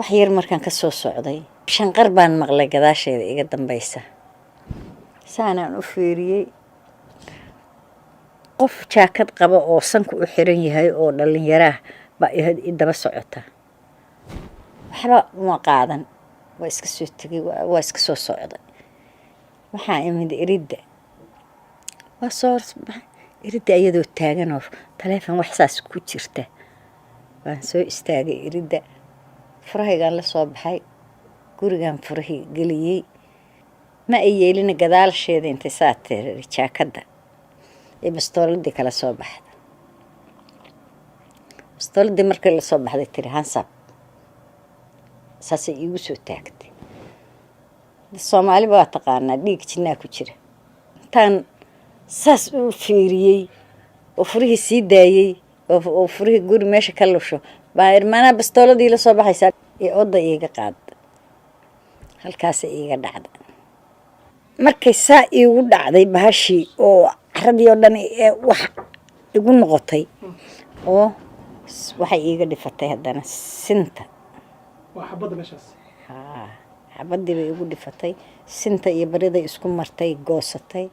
wax yar markaan ka soo socday shanqar baan maqlay gadaasheeda iga dambaysa saanaan u fiiriyey qof jaakad qaba oo sanku u xiran yahay oo dhalinyaro baa i daba socota waxba uma qaadan waa iska soo tegay waa iska soo socday waxaa imid iridda waa soo iridda iyadoo taagan oo taleefon wax saas ku jirta waan soo istaagay iridda furahaygaan la soo baxay gurigaan furahii geliyey ma ay yeelina gadaasheeda intay saa tiray jaakadda ee bastooladii kala soo baxda bastooladii markii la soo baxday tiri hansab saasay iigu soo taagtay Soomaaliba waa taqaanaa dhiig jinnaa ku jira intaan saas u fiiriyey oo furihii sii daayey oo furihii guri meesha ka lusho baa irmaanaa bastooladii la soo baxaysaa ee odda iiga qaada halkaas iiga dhacda markay saa iigu dhacday bahashii oo caradii oo dhan wax igu noqotay oo waxay iiga dhifatay haddana sinta waa xabadda meeshaas xabadii bay igu dhifatay sinta iyo bariday isku martay goosatay